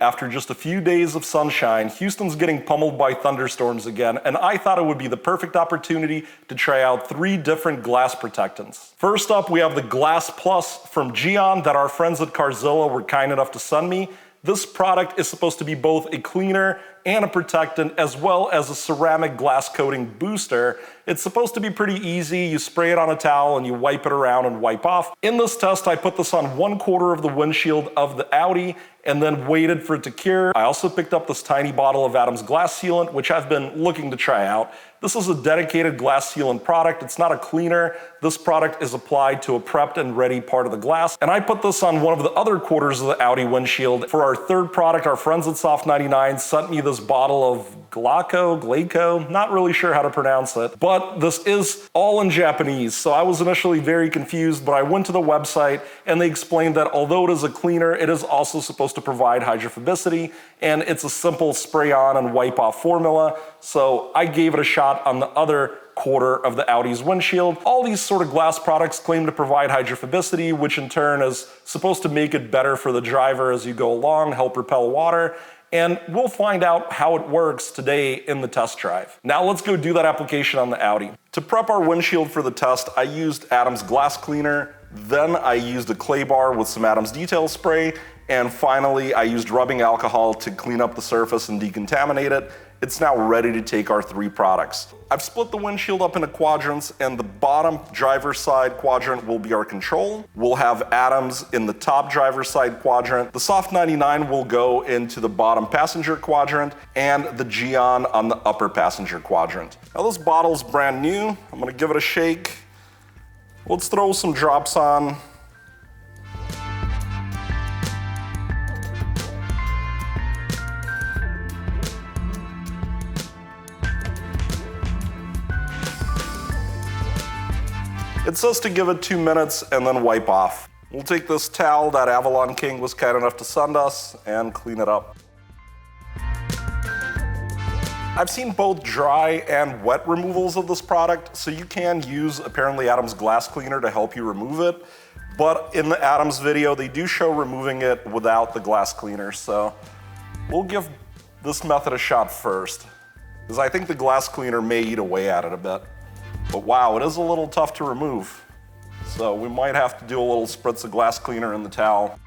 After just a few days of sunshine, Houston's getting pummeled by thunderstorms again, and I thought it would be the perfect opportunity to try out 3 different glass protectants. First up, we have the Glass Plus from Gyeon that our friends at CARZILLA were kind enough to send me. This product is supposed to be both a cleaner and a protectant, as well as a ceramic glass coating booster. It's supposed to be pretty easy. You spray it on a towel and you wipe it around and wipe off. In this test, I put this on 1/4 of the windshield of the Audi and then waited for it to cure. I also picked up this tiny bottle of Adam's glass sealant, which I've been looking to try out. This is a dedicated glass sealant product. It's not a cleaner. This product is applied to a prepped and ready part of the glass. And I put this on one of the other quarters of the Audi windshield. For our third product, our friends at Soft99 sent me this bottle of Glaco, not really sure how to pronounce it, but this is all in Japanese. So I was initially very confused, but I went to the website and they explained that although it is a cleaner, it is also supposed to provide hydrophobicity, and it's a simple spray on and wipe off formula. So I gave it a shot on the other quarter of the Audi's windshield. All these sort of glass products claim to provide hydrophobicity, which in turn is supposed to make it better for the driver as you go along, help repel water. And we'll find out how it works today in the test drive. Now let's go do that application on the Audi. To prep our windshield for the test, I used Adam's Glass Cleaner, then I used a clay bar with some Adam's Detail Spray, and finally I used rubbing alcohol to clean up the surface and decontaminate it. It's now ready to take our 3 products. I've split the windshield up into quadrants, and the bottom driver's side quadrant will be our control. We'll have Adam's in the top driver's side quadrant. The Soft99 will go into the bottom passenger quadrant, and the Gyeon on the upper passenger quadrant. Now this bottle's brand new. I'm gonna give it a shake. Let's throw some drops on. It says to give it 2 minutes and then wipe off. We'll take this towel that Avalon King was kind enough to send us and clean it up. I've seen both dry and wet removals of this product, so you can use apparently Adam's Glass Cleaner to help you remove it. But in the Adam's video, they do show removing it without the glass cleaner, so we'll give this method a shot first, because I think the glass cleaner may eat away at it a bit. But wow, it is a little tough to remove. So we might have to do a little spritz of glass cleaner in the towel.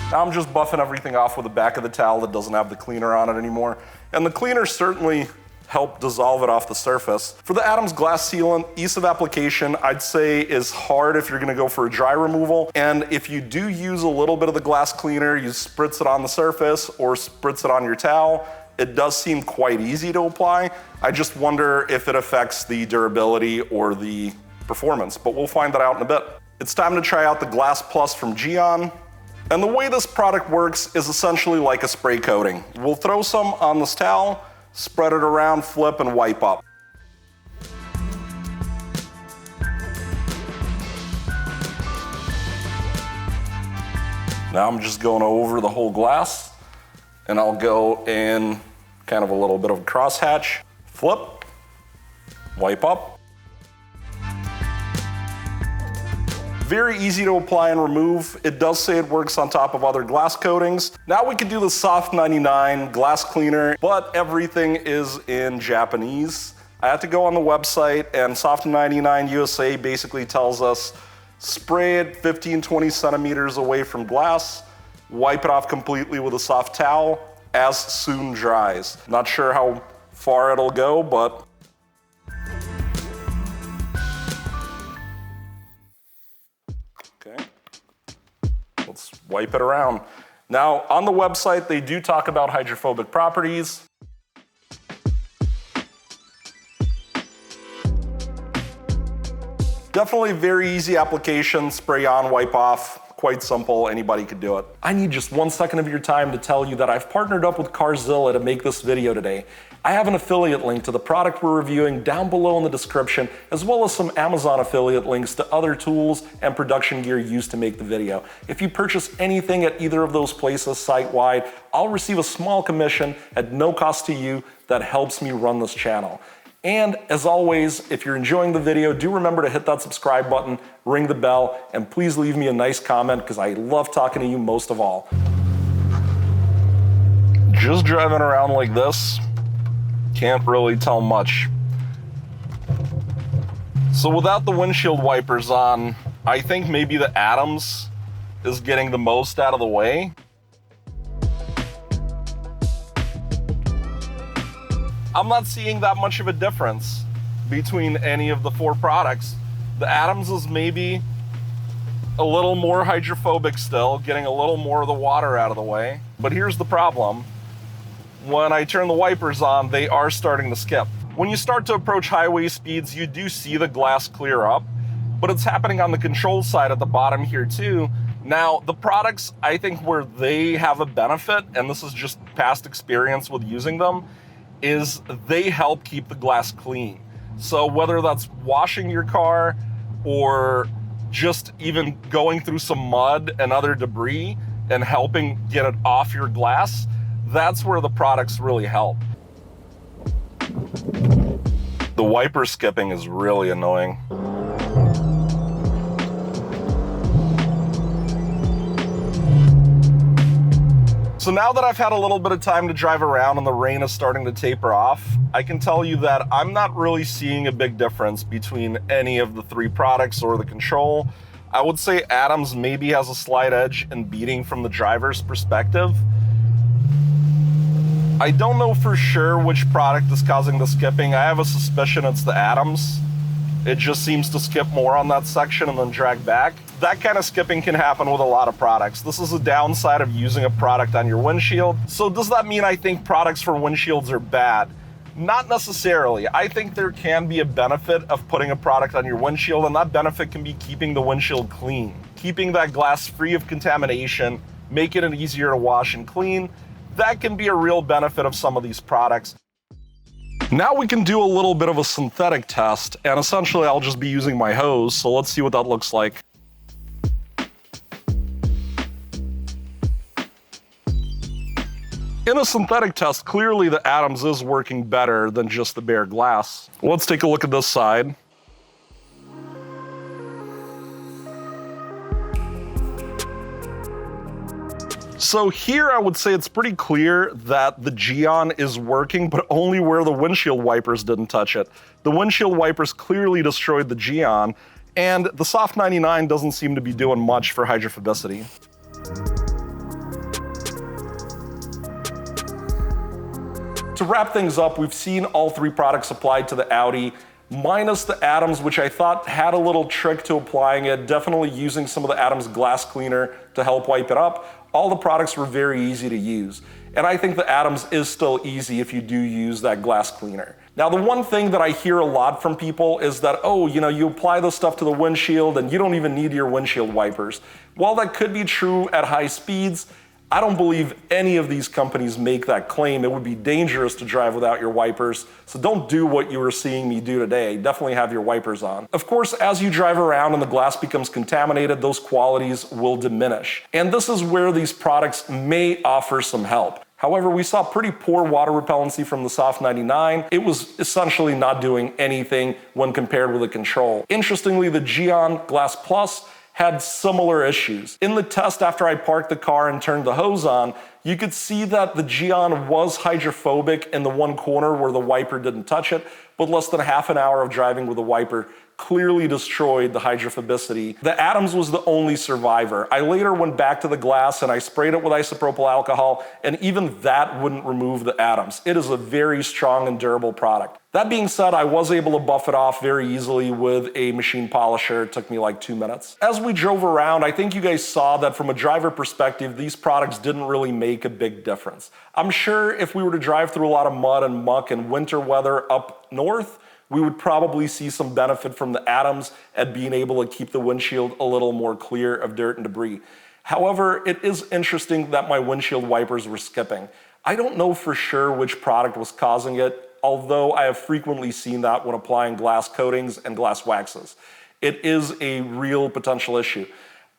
Now I'm just buffing everything off with the back of the towel that doesn't have the cleaner on it anymore. And the cleaner certainly helped dissolve it off the surface. For the Adam's Glass Sealant, ease of application I'd say is hard if you're gonna go for a dry removal. And if you do use a little bit of the glass cleaner, you spritz it on the surface or spritz it on your towel, it does seem quite easy to apply. I just wonder if it affects the durability or the performance, but we'll find that out in a bit. It's time to try out the Glass Plus from Gyeon. And the way this product works is essentially like a spray coating. We'll throw some on this towel, spread it around, flip, and wipe up. Now I'm just going over the whole glass, and I'll go in kind of a little bit of a crosshatch, flip, wipe up. Very easy to apply and remove. It does say it works on top of other glass coatings. Now we can do the Soft99 Glass Cleaner, but everything is in Japanese. I had to go on the website, and Soft99 USA basically tells us spray it 15-20 centimeters away from glass, wipe it off completely with a soft towel, as soon dries. Not sure how far it'll go, but let's wipe it around. Now, on the website, they do talk about hydrophobic properties. Definitely very easy application, spray on, wipe off. Quite simple, anybody could do it. I need just 1 second of your time to tell you that I've partnered up with CARZILLA to make this video today. I have an affiliate link to the product we're reviewing down below in the description, as well as some Amazon affiliate links to other tools and production gear used to make the video. If you purchase anything at either of those places site-wide, I'll receive a small commission at no cost to you that helps me run this channel. And as always, if you're enjoying the video, do remember to hit that subscribe button, ring the bell, and please leave me a nice comment because I love talking to you most of all. Just driving around like this, can't really tell much. So without the windshield wipers on, I think maybe the Adams is getting the most out of the way. I'm not seeing that much of a difference between any of the four products. The Adams is maybe a little more hydrophobic still, getting a little more of the water out of the way. But here's the problem. When I turn the wipers on, they are starting to skip. When you start to approach highway speeds, you do see the glass clear up, but it's happening on the control side at the bottom here too. Now, the products, I think where they have a benefit, and this is just past experience with using them, is they help keep the glass clean. So whether that's washing your car or just even going through some mud and other debris and helping get it off your glass, that's where the products really help. The wiper skipping is really annoying. So now that I've had a little bit of time to drive around and the rain is starting to taper off, I can tell you that I'm not really seeing a big difference between any of the three products or the control. I would say Adams maybe has a slight edge in beating from the driver's perspective. I don't know for sure which product is causing the skipping. I have a suspicion it's the Adams. It just seems to skip more on that section and then drag back. That kind of skipping can happen with a lot of products. This is a downside of using a product on your windshield. So does that mean I think products for windshields are bad? Not necessarily. I think there can be a benefit of putting a product on your windshield, and that benefit can be keeping the windshield clean, keeping that glass free of contamination, making it easier to wash and clean. That can be a real benefit of some of these products. Now we can do a little bit of a synthetic test, and essentially I'll just be using my hose, so let's see what that looks like. In a synthetic test, clearly the Adams is working better than just the bare glass. Let's take a look at this side. So here I would say it's pretty clear that the Gyeon is working, but only where the windshield wipers didn't touch it. The windshield wipers clearly destroyed the Gyeon, and the Soft99 doesn't seem to be doing much for hydrophobicity. To wrap things up, we've seen all three products applied to the Audi, minus the Adams, which I thought had a little trick to applying it, definitely using some of the Adams glass cleaner to help wipe it up. All the products were very easy to use. And I think the Adams is still easy if you do use that glass cleaner. Now, the one thing that I hear a lot from people is that, oh, you apply this stuff to the windshield and you don't even need your windshield wipers. While that could be true at high speeds, I don't believe any of these companies make that claim. It would be dangerous to drive without your wipers, so don't do what you were seeing me do today. Definitely have your wipers on. Of course, as you drive around and the glass becomes contaminated, those qualities will diminish. And this is where these products may offer some help. However, we saw pretty poor water repellency from the Soft99. It was essentially not doing anything when compared with the control. Interestingly, the Gyeon Glass Plus had similar issues. In the test after I parked the car and turned the hose on, you could see that the Gyeon was hydrophobic in the one corner where the wiper didn't touch it, but less than half an hour of driving with the wiper clearly destroyed the hydrophobicity. The Adams was the only survivor. I later went back to the glass and I sprayed it with isopropyl alcohol, and even that wouldn't remove the Adams. It is a very strong and durable product. That being said, I was able to buff it off very easily with a machine polisher. It took me like 2 minutes. As we drove around, I think you guys saw that from a driver perspective, these products didn't really make a big difference. I'm sure if we were to drive through a lot of mud and muck and winter weather up north, we would probably see some benefit from the Adams at being able to keep the windshield a little more clear of dirt and debris. However, it is interesting that my windshield wipers were skipping. I don't know for sure which product was causing it, although I have frequently seen that when applying glass coatings and glass waxes. It is a real potential issue.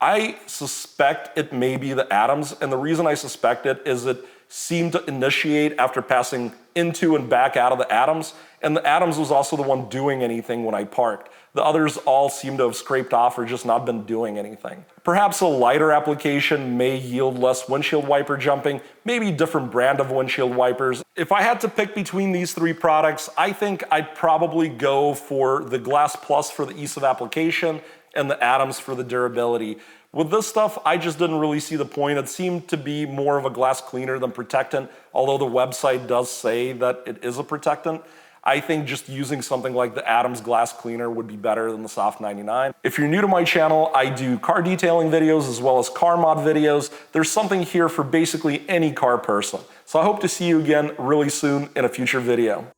I suspect it may be the Adams, and the reason I suspect it is that seemed to initiate after passing into and back out of the atoms, and the atoms was also the one doing anything when I parked. The others all seem to have scraped off or just not been doing anything. Perhaps a lighter application may yield less windshield wiper jumping, maybe different brand of windshield wipers. If I had to pick between these three products, I think I'd probably go for the Glass Plus for the ease of application and the atoms for the durability. With this stuff, I just didn't really see the point. It seemed to be more of a glass cleaner than protectant, although the website does say that it is a protectant. I think just using something like the Adams Glass Cleaner would be better than the Soft99. If you're new to my channel, I do car detailing videos as well as car mod videos. There's something here for basically any car person. So I hope to see you again really soon in a future video.